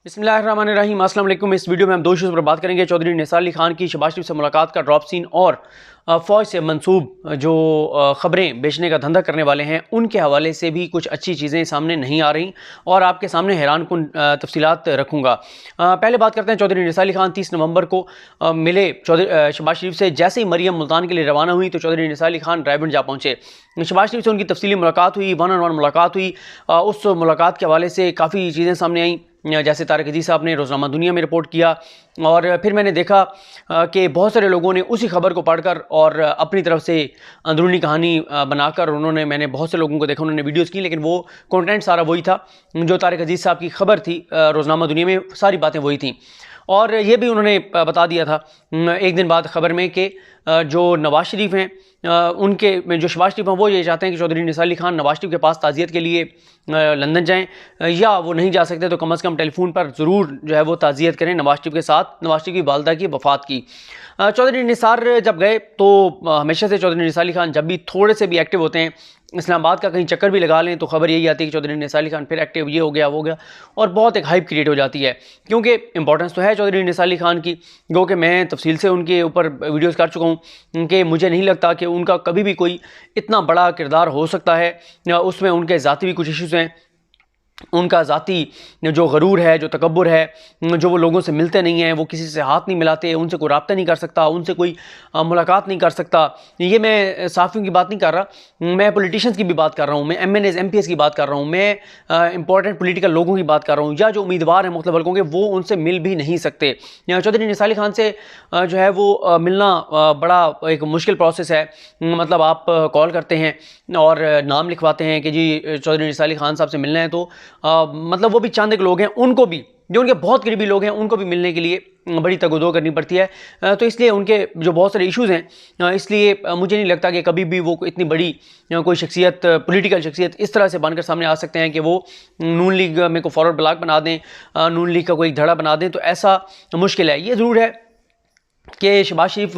बिस्मिल्लाहिर्रहमानिर्रहीम। अस्सलाम वालेकुम। इस वीडियो में हम दो इश्यूज़ पर बात करेंगे। चौधरी निसार अली खान की शहबाज शरीफ से मुलाकात का ड्रॉप सीन और फ़ौज से मंसूब जो ख़बरें बेचने का धंधा करने वाले हैं उनके हवाले से भी कुछ अच्छी चीज़ें सामने नहीं आ रही और आपके सामने हैरानकुन तफसीलात रखूँगा। पहले बात करते हैं चौधरी निसार अली खान 30 नवंबर को मिले शहबाज शरीफ से। जैसे ही मरियम मुल्तान के लिए रवाना हुई तो चौधरी निसार अली खान रायबंद जा पहुँचे। शहबाज शरीफ से उनकी तफसीली मुलाकात हुई, वन ऑन वन मुलाकात हुई। उस मुलाकात के हवाले से काफ़ी चीज़ें सामने आईं, जैसे तारिक अजीज़ साहब ने रोज़नामा दुनिया में रिपोर्ट किया और फिर मैंने देखा कि बहुत सारे लोगों ने उसी खबर को पढ़कर और अपनी तरफ से अंदरूनी कहानी बनाकर मैंने बहुत से लोगों को देखा, उन्होंने वीडियोस की, लेकिन वो कंटेंट सारा वही था जो तारिक अजीज़ साहब की खबर थी। रोज़नामा दुनिया में सारी बातें वही थी और ये भी उन्होंने बता दिया था एक दिन बाद खबर में कि जो नवाज शरीफ हैं उनके जो शहबाज शरीफ हैं वो ये चाहते हैं कि चौधरी निसार अली खान नवाज शरीफ के पास ताज़ियत के लिए लंदन जाएं, या वो नहीं जा सकते तो कम से कम टेलीफोन पर ज़रूर जो है वो ताज़ियत करें नवाज शरीफ के साथ, नवाज शरीफ की वालदा की वफ़ात की। चौधरी निसार जब गए तो हमेशा से चौधरी निसार अली खान जब भी थोड़े से भी एक्टिव होते हैं, इस्लामाबाद का कहीं चक्कर भी लगा लें तो खबर यही आती है कि चौधरी निसार अली खान फिर एक्टिव, ये हो गया वो हो गया, और बहुत एक हाइप क्रिएट हो जाती है क्योंकि इंपॉर्टेंस तो है चौधरी निसार अली खान की, जो कि मैं तफसील से उनके ऊपर वीडियोस कर चुका हूँ कि मुझे नहीं लगता कि उनका कभी भी कोई इतना बड़ा किरदार हो सकता है। उसमें उनके ज़ाती भी कुछ इश्यूज़ हैं, उनका ज़ाती जो गरूर है, जो तकब्बुर है, जो वो लोगों से मिलते नहीं हैं, वो किसी से हाथ नहीं मिलाते, उनसे कोई राब्ता नहीं कर सकता, उनसे कोई मुलाकात नहीं कर सकता। ये मैं साफ़ियों की बात नहीं कर रहा, मैं पॉलिटिशियंस की भी बात कर रहा हूँ, मैं MNAs MPs की बात कर रहा हूँ, मैं इंपॉर्टेंट पॉलिटिकल लोगों की बात कर रहा हूँ, या जो उम्मीदवार हैं मुख्तलिफ हल्कों के, वो उनसे मिल भी नहीं सकते। चौधरी निसार अली खान से जो है वो मिलना बड़ा एक मुश्किल प्रोसेस है। मतलब आप कॉल करते हैं और नाम लिखवाते हैं कि जी चौधरी निसार अली खान साहब से मिलना है, तो मतलब वो भी चंद एक लोग हैं, उनको भी जो उनके बहुत करीबी लोग हैं उनको भी मिलने के लिए बड़ी तगदो करनी पड़ती है। तो इसलिए उनके जो बहुत सारे इश्यूज़ हैं, इसलिए मुझे नहीं लगता कि कभी भी वो इतनी बड़ी कोई शख्सियत, पॉलिटिकल शख्सियत इस तरह से बनकर सामने आ सकते हैं कि वो नून लीग में को फॉरवर्ड ब्लॉक बना दें, नून लीग का कोई धड़ा बना दें, तो ऐसा मुश्किल है। ये ज़रूर है कि शहबाज शरीफ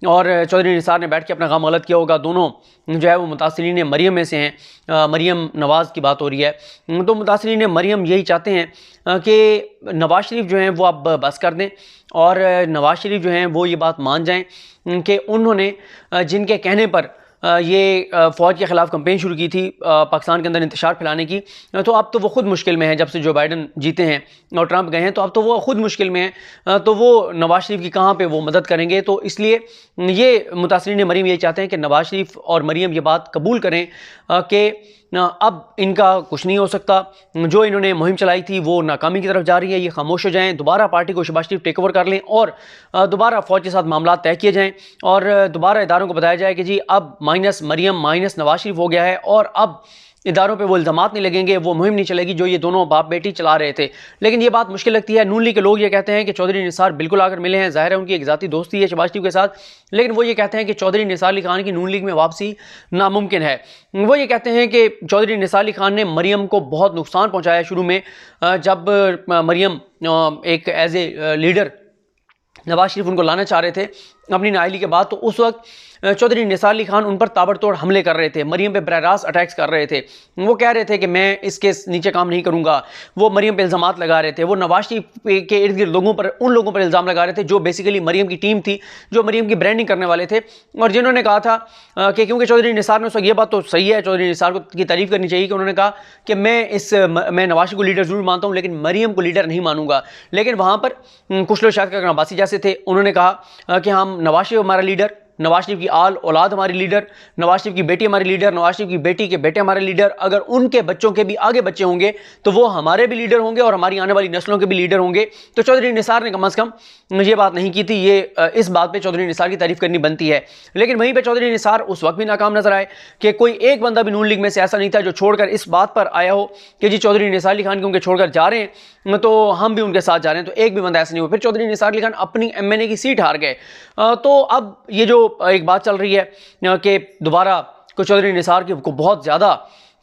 और चौधरी निसार ने बैठ के अपना काम गलत किया होगा। दोनों जो है वो मुतासिरीन मरियम में से हैं, मरियम नवाज़ की बात हो रही है, तो मुतासिरीन मरियम यही चाहते हैं कि नवाज शरीफ जो हैं वो अब बस कर दें और नवाज शरीफ जो हैं वो ये बात मान जाएं कि उन्होंने जिनके कहने पर ये फ़ौज के ख़िलाफ़ कंपेन शुरू की थी पाकिस्तान के अंदर इंतशार फैलाने की, तो अब तो वो ख़ुद मुश्किल में है। जब से जो बाइडन जीते हैं और ट्रंप गए हैं तो अब तो वो ख़ुद मुश्किल में हैं, तो वो नवाज शरीफ की कहाँ पे वो मदद करेंगे। तो इसलिए ये मुतासिरीन मरियम ये चाहते हैं कि नवाज शरीफ और मरियम ये बात कबूल करें कि अब इनका कुछ नहीं हो सकता, जो इन्होंने मुहिम चलाई थी वो नाकामी की तरफ जा रही है, ये खामोश हो जाएं, दोबारा पार्टी को शहबाज शरीफ टेक ओवर कर लें और दोबारा फ़ौज के साथ मामला तय किए जाएं और दोबारा इदारों को बताया जाए कि जी अब माइनस मरियम माइनस नवाज शरीफ हो गया है और अब इदारों पे वो इल्ज़ामात नहीं लगेंगे, वो मुहिम नहीं चलेगी जो ये दोनों बाप बेटी चला रहे थे। लेकिन ये बात मुश्किल लगती है। नून लीग के लोग ये कहते हैं कि चौधरी निसार बिल्कुल आकर मिले हैं, ज़ाहिर है उनकी एक ज़ाती दोस्ती है शहबाज शरीफ के साथ, लेकिन वो ये कहते हैं कि चौधरी निसार अली खान की नून लीग में वापसी नामुमकिन है। वो ये कहते हैं कि चौधरी निसार अली खान ने मरियम को बहुत नुकसान पहुँचाया शुरू में, जब मरियम एक as a leader Nawaz Sharif उनको लाना चाह रहे थे अपनी नाअहली के बाद, तो उस वक्त चौधरी निसार अली खान उन पर ताबड़तोड़ हमले कर रहे थे, मरियम पे बराह रास्त अटैक्स कर रहे थे। वो कह रहे थे कि मैं इसके नीचे काम नहीं करूंगा, वो मरियम पे इल्ज़ामात लगा रहे थे, वो नवाज शरीफ के इर्द गिर्द लोगों पर, उन लोगों पर इल्ज़ाम लगा रहे थे जो बेसिकली मरियम की टीम थी, जो मरियम की ब्रांडिंग करने वाले थे, और जिन्होंने कहा था कि क्योंकि चौधरी निसार ने, उस वक्त ये बात तो सही है, चौधरी निसार को की तारीफ़ करनी चाहिए कि उन्होंने कहा कि मैं नवाज शरीफ को लीडर ज़रूर मानता हूँ लेकिन मरियम को लीडर नहीं मानूंगा। लेकिन वहाँ पर कुछ लोग शायद का अब्बासी जैसे थे, उन्होंने कहा कि हम नवाज शरीफ हमारा लीडर, नवाज शरीफ की आल औलाद हमारी लीडर, नवाज शरीफ की बेटी हमारी लीडर, नवाज शरीफ की बेटी के बेटे हमारे लीडर, अगर उनके बच्चों के भी आगे बच्चे होंगे तो वो हमारे भी लीडर होंगे और हमारी आने वाली नस्लों के भी लीडर होंगे। तो चौधरी निसार ने कम से कम ये बात नहीं की थी। ये इस बात पे चौधरी निसार की तारीफ करनी बनती है। लेकिन वहीं पे चौधरी निसार उस वक्त भी नाकाम नजर आए कि कोई एक बंदा भी नून लीग में से ऐसा नहीं था जो छोड़कर इस बात पर आया हो कि जी चौधरी निसार अली खान क्योंकि छोड़कर जा रहे हैं तो हम भी उनके साथ जा रहे हैं, तो एक भी बंदा ऐसा नहीं हुआ। फिर चौधरी निसार अली खान अपनी MNA की सीट हार गए। तो अब ये जो एक बात चल रही है कि दोबारा को चौधरी निसार की को बहुत ज़्यादा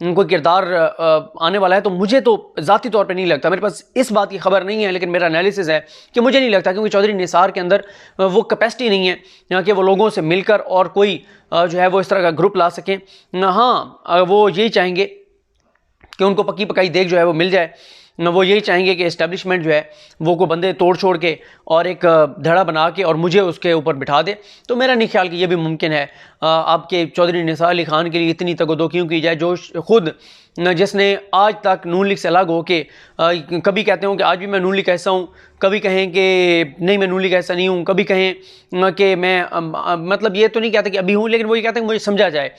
कोई किरदार आने वाला है, तो मुझे तो ज़ाती तौर पे नहीं लगता, मेरे पास इस बात की खबर नहीं है, लेकिन मेरा एनालिसिस है कि मुझे नहीं लगता, क्योंकि चौधरी निसार के अंदर वो कैपेसिटी नहीं है कि वो लोगों से मिलकर और कोई जो है वो इस तरह का ग्रुप ला सकें। हाँ, वो यही चाहेंगे कि उनको पक्की पकाई देख जो है वो मिल जाए वो यही चाहेंगे कि इस्टेब्लिशमेंट जो है वो को बंदे तोड़ छोड़ के और एक धड़ा बना के और मुझे उसके ऊपर बिठा दे। तो मेरा नहीं ख्याल कि ये भी मुमकिन है। आपके चौधरी निसार अली खान के लिए इतनी तगदो क्यों की जाए, जो खुद जिसने आज तक नून लीग से अलग हो के कभी कहते हो कि आज भी मैं नून लीग ऐसा हूँ, कभी कहें कि नहीं मैं नून लीग ऐसा नहीं हूँ, कभी कहें कि मैं मतलब ये तो नहीं कहते कि अभी हूँ, लेकिन वो ये कहते हैं कि मुझे समझा जाए।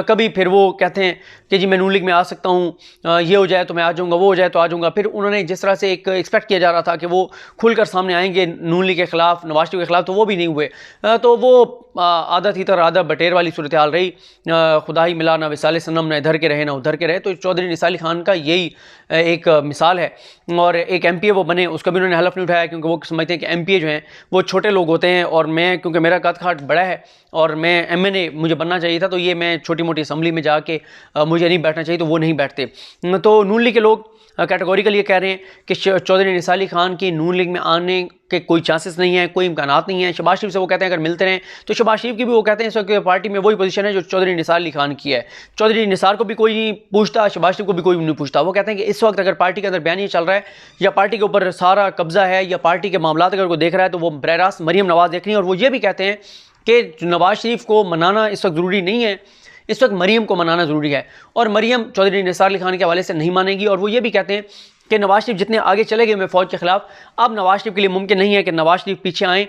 कभी फिर वो कहते हैं कि जी मैं नून लीग में आ सकता हूँ, ये हो जाए तो मैं आ जाऊँगा, वो हो जाए तो आ जाऊँगा। फिर उन्होंने जिस तरह से एक एक्सपेक्ट किया जा रहा था कि वो खुलकर सामने आएंगे नून लीग के खिलाफ, नवाज शरीफ के खिलाफ, तो वो भी नहीं हुए। तो वो आदत ही तर आदत बटेर वाली सूरत हाल रही। खुदा ही मिला ना विसाल सनम, ना इधर के रहे ना उधर के रहे। तो चौधरी निसार अली खान का यही एक मिसाल है। और एक MPA वो बने, उसका भी उन्होंने हलफ नहीं उठाया, क्योंकि वो समझते हैं कि MPA जो हैं वो छोटे लोग होते हैं, और मैं क्योंकि मेरा कद काठ बड़ा है और मैं MNA मुझे बनना चाहिए था, तो ये मैं छोटी मोटी असम्बली में जाके मुझे नहीं बैठना चाहिए, तो वो नहीं बैठते। तो नून लीग के लोग कैटेगोरिकल ये कह रहे हैं कि चौधरी निसार अली खान की नून लीग में आने के कोई चांसेस नहीं है, कोई इम्कानात नहीं है। शहबाज शरीफ से वो कहते हैं अगर मिलते रहें, तो शहबाज शरीफ की भी वो कहते हैं इस वक्त पार्टी में वही पोजीशन है जो चौधरी निसार अली खान की है। चौधरी निसार को भी कोई नहीं पूछता, शहबाज शरीफ को भी कोई नहीं पूछता। वो कहते हैं कि इस वक्त अगर पार्टी के अंदर बयान ये चल रहा है या पार्टी के ऊपर सारा कब्जा है या पार्टी के मामला अगर कोई देख रहा है, तो वो बरह रास्त मरीम नवाज़ देख रही है। और वो ये भी कहते हैं कि नवाज शरीफ को मनाना इस वक्त ज़रूरी नहीं है, इस वक्त मरीम को मनाना ज़रूरी है, और मरीम चौधरी निसार अली खान के हवाले से नहीं मानेगी। और वो ये भी कहते हैं कि नवाज शरीफ जितने आगे चले गए हुए फ़ौज के खिलाफ, अब नवाज शरीफ के लिए मुमकिन नहीं है कि नवाज शरीफ पीछे आएँ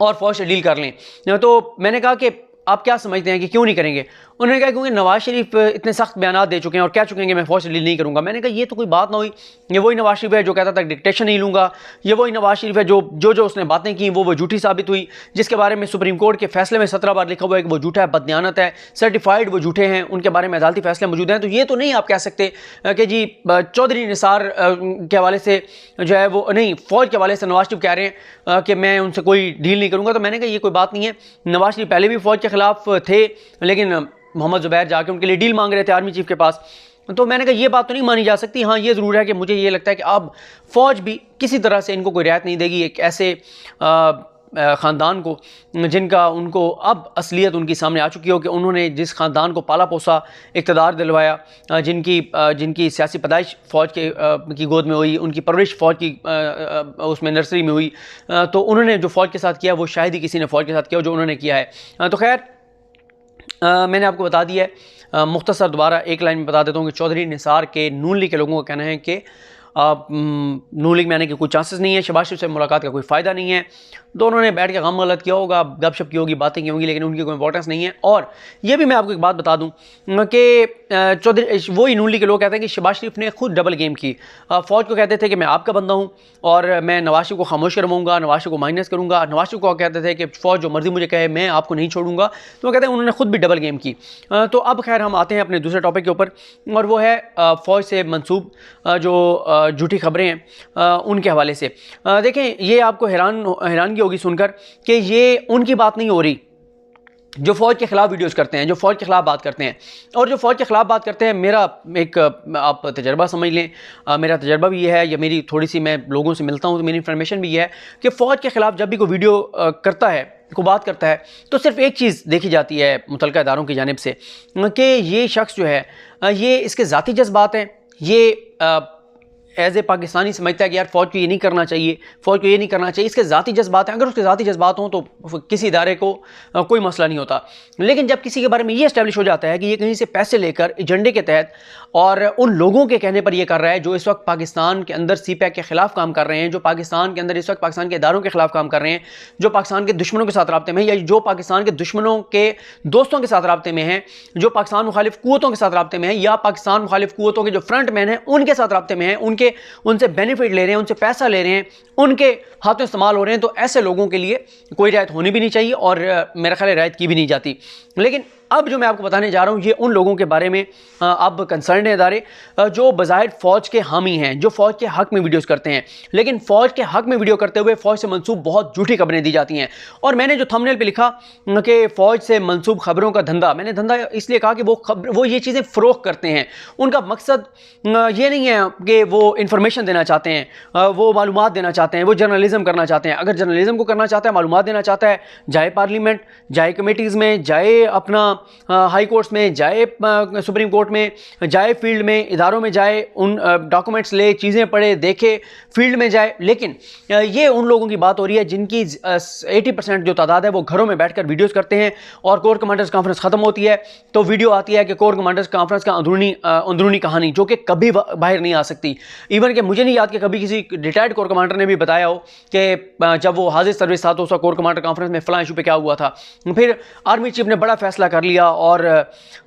और फ़ौज से डील कर लें। तो मैंने कहा कि आप क्या समझते हैं कि क्यों नहीं करेंगे? उन्होंने कहा क्योंकि नवाज शरीफ इतने सख्त बयान दे चुके हैं और कह चुके हैं कि मैं फ़ौज से डील नहीं करूँगा। मैंने कहा ये तो कोई बात ना हुई। ये वही नवाज शरीफ है जो कहता था डिक्टेशन नहीं लूँगा, ये वही नवाज शरीफ है जो उसने बातें की वो झूठी साबित हुई, जिसके बारे में सुप्रीम कोर्ट के फैसले में 17 बार लिखा हुआ है कि वो झूठा है, बददियानत है, सर्टिफाइड वो झूठे हैं, उनके बारे में अदालती फैसले मौजूद हैं। तो ये तो नहीं आप कह सकते कि जी चौधरी निसार के हवाले से जो है वो नहीं, फ़ौज के हवाले से नवाज शरीफ कह रहे हैं कि मैं उनसे कोई डील नहीं करूँगा। तो मैंने कहा ये कोई बात नहीं है। नवाज शरीफ पहले भी फ़ौज के खिलाफ थे, लेकिन मोहम्मद ज़ुबैर जाके उनके लिए डील मांग रहे थे आर्मी चीफ के पास। तो मैंने कहा ये बात तो नहीं मानी जा सकती। हाँ ये ज़रूर है कि मुझे ये लगता है कि अब फ़ौज भी किसी तरह से इनको कोई रियायत नहीं देगी एक ऐसे ख़ानदान को जिनका उनको अब असलियत उनकी सामने आ चुकी हो कि उन्होंने जिस ख़ानदान को पाला पोसा, इक़्तिदार दिलवाया, जिनकी सियासी पैदाइश फ़ौज की गोद में हुई, उनकी परवरिश फ़ौज की उसमें नर्सरी में हुई, तो उन्होंने जो फ़ौज के साथ किया वो शायद ही किसी ने फ़ौज के साथ किया जो उन्होंने किया है। तो खैर मैंने आपको बता दिया है। मुख्तसर दोबारा एक लाइन में बता देता हूँ कि चौधरी निसार के नून लीग के लोगों का कहना है कि नून लीग में आने के कोई चांसेस नहीं है, शहबाज शरीफ से मुलाकात का कोई फ़ायदा नहीं है। दोनों ने बैठ के गम गलत किया होगा, गपशप की होगी, बातें की होंगी, लेकिन उनकी कोई इंपॉर्टेंस नहीं है। और ये भी मैं आपको एक बात बता दूं कि चौधरी वही नून लीग के लोग कहते हैं कि शहबाज शरीफ ने खुद डबल गेम की। फ़ौज को कहते थे कि मैं आपका बंदा हूँ और मैं नवाज शरीफ को खामोश करवाऊँगा, नवाज शरीफ को माइनस करूँगा। नवाज शरीफ को कहते थे कि फ़ौज जो मर्जी मुझे कहे मैं आपको नहीं छोड़ूंगा। तो वो कहते हैं उन्होंने खुद भी डबल गेम की। तो अब खैर हम आते हैं अपने दूसरे टॉपिक के ऊपर, और वो है फ़ौज से मंसूब जो झूठी खबरें हैं उनके हवाले से। देखें ये आपको हैरानगी होगी सुनकर कि ये उनकी बात नहीं हो रही जो फ़ौज के ख़िलाफ़ वीडियोस करते हैं, जो फ़ौज के ख़िलाफ़ बात करते हैं। और जो फ़ौज के ख़िलाफ़ बात करते हैं, मेरा एक आप तजर्बा समझ लें, मेरा तजर्बा भी ये है, या मेरी थोड़ी सी मैं लोगों से मिलता हूँ तो मेरी इन्फॉर्मेशन भी ये है कि फ़ौज के ख़िलाफ़ जब भी कोई वीडियो करता है, को बात करता है, तो सिर्फ एक चीज़ देखी जाती है मुतल्लिक़ा इदारों की जानिब से कि ये शख्स जो है ये इसके ज़ाती जज्बात हैं, ये एज़ ए पाकिस्तानी समझता है कि यार फ़ौज को ये नहीं करना चाहिए, फ़ौज को ये नहीं करना चाहिए, इसके ज़ाती जज्बात हैं। अगर उसके ज़ाती जज्बात हों तो किसी इदारे को कोई मसला नहीं होता। लेकिन जब किसी के बारे में ये इस्टेब्लिश हो जाता है कि ये कहीं से पैसे लेकर एजेंडे के तहत और उन लोगों के कहने पर ये कर रहा है जो इस वक्त पाकिस्तान के अंदर CPAC के ख़िलाफ़ काम कर रहे हैं, जो पाकिस्तान के अंदर इस वक्त पाकिस्तान के इदारों के ख़िलाफ़ काम कर रहे हैं, जो पाकिस्तान के दुश्मनों के साथ राब्ते में हैं, या जो पाकिस्तान के दुश्मनों के दोस्तों के साथ राब्ते में हैं, जो पाकिस्तान मुखालिफ क़ुव्वतों के साथ राब्ते में हैं, या पाकिस्तान मुखालिफ क़ुव्वतों के जो फ्रंट मैन हैं उनके साथ राब्ते में हैं, उनसे बेनिफिट ले रहे हैं, उनसे पैसा ले रहे हैं, उनके हाथों इस्तेमाल हो रहे हैं। तो ऐसे लोगों के लिए कोई रियायत होनी भी नहीं चाहिए और मेरा ख्याल है रियायत की भी नहीं जाती। लेकिन अब जो मैं आपको बताने जा रहा हूँ ये उन लोगों के बारे में अब कंसर्न है इदारे जो बज़ाहिर फ़ौज के हामी हैं, जो फ़ौज के हक़ में वीडियोस करते हैं, लेकिन फ़ौज के हक़ में वीडियो करते हुए फ़ौज से मंसूब बहुत झूठी खबरें दी जाती हैं। और मैंने जो थंबनेल पे लिखा कि फ़ौज से मंसूब खबरों का धंधा, मैंने धंधा इसलिए कहा कि वो ये चीज़ें फ़रोख्त करते हैं। उनका मकसद ये नहीं है कि वो इंफॉर्मेशन देना चाहते हैं, वो मालूमात देना चाहते हैं, वो जर्नलिज़म करना चाहते हैं। अगर जर्नलिज़म को करना चाहता है, मालूमात देना चाहता है, जाए पार्लियामेंट, जाए कमेटीज़ में, जाए अपना हाई कोर्ट्स में जाए, सुप्रीम कोर्ट में जाए, फील्ड में इदारों में जाए, उन डॉक्यूमेंट्स ले, चीज़ें पढ़े, देखे, फील्ड में जाए। लेकिन ये उन लोगों की बात हो रही है जिनकी 80% जो तादाद है वो घरों में बैठकर वीडियोस करते हैं, और कोर कमांडर्स कॉन्फ्रेंस ख़त्म होती है तो वीडियो आती है कि कोर कमांडर्स कॉन्फ्रेंस का अंदरूनी कहानी जो कि कभी बाहर नहीं आ सकती। इवन कि मुझे नहीं याद कि कभी किसी रिटायर्ड कोर कमांडर ने भी बताया हो कि जब वो हाजिर सर्विस था तो उसका कोर कमांडर कॉन्फ्रेंस में फलां इशू पे क्या हुआ था। फिर आर्मी चीफ ने बड़ा फैसला कर लिया, और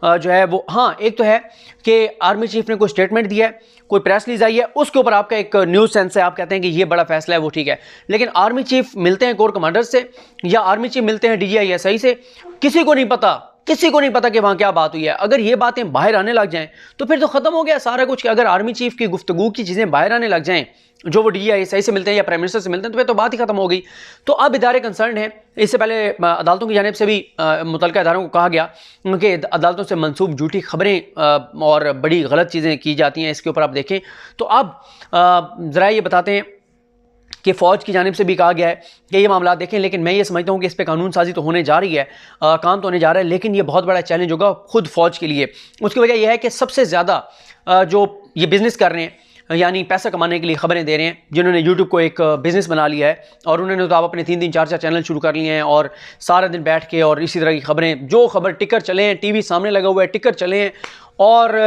जो है वो, हाँ, एक तो है कि आर्मी चीफ ने कोई स्टेटमेंट दिया है, कोई प्रेस रिलीज आई है, उसके ऊपर आपका एक न्यूज़ सेंस है, आप कहते हैं कि ये बड़ा फैसला है, वो ठीक है। लेकिन आर्मी चीफ मिलते हैं कोर कमांडर से या आर्मी चीफ मिलते हैं DGISI से, किसी को नहीं पता कि वहाँ क्या बात हुई है। अगर ये बातें बाहर आने लग जाएं तो फिर तो ख़त्म हो गया सारा कुछ। अगर आर्मी चीफ की गुफ्तगू की चीज़ें बाहर आने लग जाएं, जो वो DGISI से मिलते हैं या प्राइम मिनिस्टर से मिलते हैं, तो फिर तो बात ही खत्म हो गई। तो अब इदारे कंसर्न हैं। इससे पहले अदालतों की जानिब से भी मुतल्लिका इदारों को कहा गया कि अदालतों से मंसूब झूठी खबरें और बड़ी गलत चीज़ें की जाती हैं, इसके ऊपर आप देखें। तो अब ज़रा ये बताते हैं कि फ़ौज की जानिब से भी कहा गया है कि ये मामला देखें, लेकिन मैं ये समझता हूँ कि इस पर कानून साजी तो होने जा रही है, काम तो होने जा रहा है, लेकिन ये बहुत बड़ा चैलेंज होगा खुद फ़ौज के लिए। उसकी वजह यह है कि सबसे ज़्यादा जो ये बिज़नेस कर रहे हैं, यानी पैसा कमाने के लिए खबरें दे रहे हैं, जिन्होंने यूट्यूब को एक बिज़नेस बना लिया है, और उन्होंने तो आप अपने 3-3, 4-4 चैनल शुरू कर लिए हैं, और सारा दिन बैठ के और इसी तरह की खबरें, जो खबर टिकर चले हैं, TV सामने लगा हुआ है, टिकर चले हैं और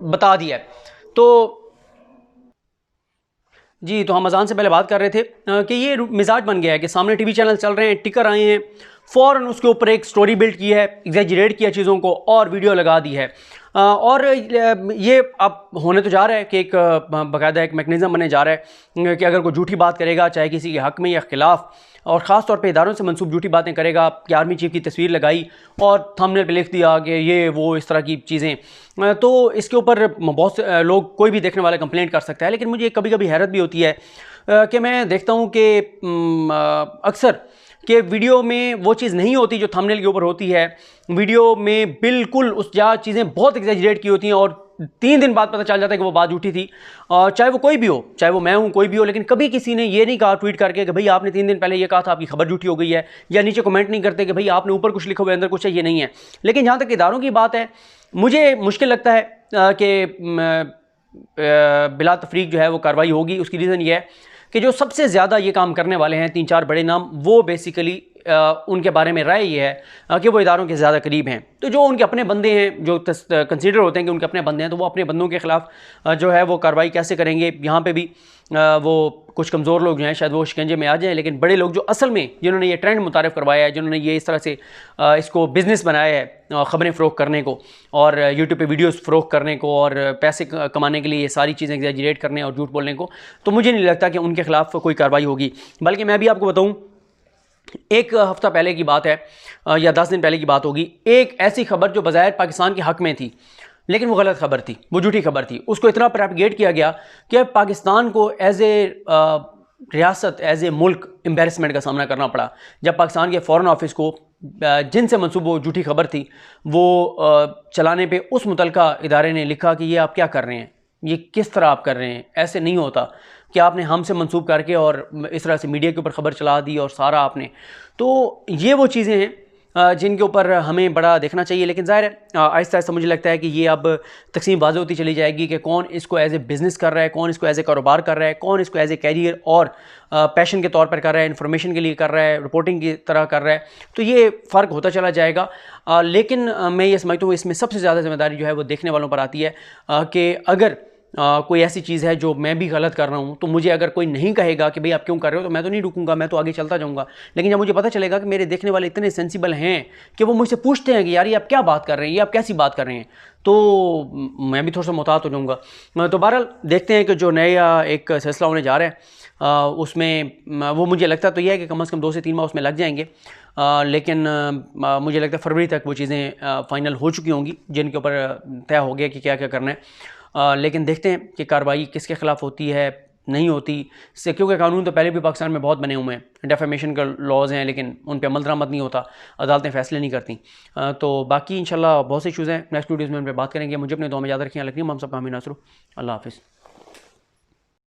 बता दिया है। तो जी, तो हम अज़ान से पहले बात कर रहे थे कि ये मिजाज बन गया है कि सामने TV चैनल चल रहे हैं, टिकर आए हैं, फ़ौरन उसके ऊपर एक स्टोरी बिल्ड की है, एग्जैजरेट किया चीज़ों को और वीडियो लगा दी है। और ये अब होने तो जा रहा है कि एक बाकायदा एक मैकेनिज़्म बनने जा रहा है कि अगर कोई झूठी बात करेगा, चाहे किसी के हक़ में या ख़िलाफ़, और ख़ास तौर पे इदारों से मंसूब झूठी बातें करेगा, कि आर्मी चीफ की तस्वीर लगाई और थंबनेल पे लिख दिया कि ये वो इस तरह की चीज़ें, तो इसके ऊपर बहुत से लोग, कोई भी देखने वाला कंप्लेंट कर सकता है। लेकिन मुझे कभी कभी हैरत भी होती है कि मैं देखता हूँ कि अक्सर कि वीडियो में वो चीज़ नहीं होती जो थंबनेल के ऊपर होती है। वीडियो में बिल्कुल उस जहाँ चीज़ें बहुत एग्जैजरेट की होती हैं, और 3 दिन बाद पता चल जाता है कि वो बात झूठी थी, चाहे वो कोई भी हो, चाहे वो मैं हूँ, कोई भी हो। लेकिन कभी किसी ने ये नहीं कहा ट्वीट करके कि भाई आपने 3 दिन पहले ये कहा था, आपकी खबर झूठी हो गई है, या नीचे कमेंट नहीं करते कि भाई आपने ऊपर कुछ लिखा हुआ है, अंदर कुछ है, ये नहीं है। लेकिन जहाँ तक इदारों की बात है, मुझे मुश्किल लगता है कि बिला तफरीक जो है वो कार्रवाई होगी। उसकी रीज़न ये है कि जो सबसे ज़्यादा ये काम करने वाले हैं 3-4 बड़े नाम, वो बेसिकली उनके बारे में राय ये है कि वो इदारों के ज़्यादा करीब हैं। तो जो उनके अपने बंदे हैं, जो कंसीडर होते हैं कि उनके अपने बंदे हैं, तो वो अपने बंदों के ख़िलाफ़ जो है वो कार्रवाई कैसे करेंगे। यहाँ पे भी वो कुछ कमज़ोर लोग जो हैं शायद वो शिकंजे में आ जाएं, लेकिन बड़े लोग जो असल में जिन्होंने ये ट्रेंड मुतारिफ़ करवाया है, जिन्होंने ये इस तरह से इसको बिज़नेस बनाया है, ख़बरें फ़रोख्त करने को और यूट्यूब पे वीडियोस फ़रोख्त करने को और पैसे कमाने के लिए ये सारी चीज़ें एग्जैजरेट करने और झूठ बोलने को, तो मुझे नहीं लगता कि उनके ख़िलाफ़ कोई कार्रवाई होगी। बल्कि मैं भी आपको बताऊँ, एक हफ़्ता पहले की बात है या 10 दिन पहले की बात होगी, एक ऐसी खबर जो बज़ाहिर पाकिस्तान के हक़ में थी, लेकिन वो गलत खबर थी, वो झूठी खबर थी। उसको इतना प्रोपेगेट किया गया कि पाकिस्तान को एज़ ए रियासत, एज़ ए मुल्क एम्बेरसमेंट का सामना करना पड़ा, जब पाकिस्तान के फ़ॉरेन ऑफिस को जिनसे मंसूब वो झूठी खबर थी वो चलाने पे उस मुतलका इदारे ने लिखा कि ये आप क्या कर रहे हैं, ये किस तरह आप कर रहे हैं, ऐसे नहीं होता कि आपने हमसे मंसूब करके और इस तरह से मीडिया के ऊपर ख़बर चला दी और सारा आपने। तो ये वो चीज़ें हैं जिनके ऊपर हमें बड़ा देखना चाहिए। लेकिन ज़ाहिर है आहिस्ता आहिस्ता मुझे लगता है कि ये अब तकसीम वाज़ेह होती चली जाएगी कि कौन इसको एज़ ए बिज़नेस कर रहा है, कौन इसको एज़ ए कारोबार कर रहा है, कौन इसको एज़ ए कैरियर और पैशन के तौर पर कर रहा है, इन्फॉर्मेशन के लिए कर रहा है, रिपोर्टिंग की तरह कर रहा है। तो ये फ़र्क होता चला जाएगा। लेकिन मैं ये समझता हूँ इसमें सबसे ज़्यादा ज़िम्मेदारी जो है वो देखने वालों पर आती है कि अगर कोई ऐसी चीज़ है जो मैं भी गलत कर रहा हूँ, तो मुझे अगर कोई नहीं कहेगा कि भाई आप क्यों कर रहे हो, तो मैं तो नहीं रुकूंगा, मैं तो आगे चलता जाऊँगा। लेकिन जब मुझे पता चलेगा कि मेरे देखने वाले इतने सेंसिबल हैं कि वो मुझसे पूछते हैं कि यार ये आप क्या बात कर रहे हैं, ये आप कैसी बात कर रहे हैं, तो मैं भी थोड़ा सा मुहतात हो जाऊँगा। तो बहरहाल देखते हैं कि जो नया एक सिलसिला होने जा रहा है उसमें वो मुझे लगता तो यह है कि कम से कम 2 से 3 माह उसमें लग जाएंगे। लेकिन मुझे लगता है फरवरी तक वो चीज़ें फ़ाइनल हो चुकी होंगी, जिनके ऊपर तय हो गया कि क्या क्या करना है। लेकिन देखते हैं कि कार्रवाई किसके ख़िलाफ़ होती है, नहीं होती से, क्योंकि कानून तो पहले भी पाकिस्तान में बहुत बने हुए हैं, डेफेमेशन का लॉज हैं, लेकिन उन पर अमल दरामद नहीं होता, अदालतें फ़ैसले नहीं करती। तो बाकी इंशाल्लाह बहुत से इशूज़ हैं, नेक्स्ट वीडियोज़ में उन पर बात करेंगे। मुझे अपने दुआ में याद रखें। हम सबका हामी नासरू। अल्लाह हाफ़िज़।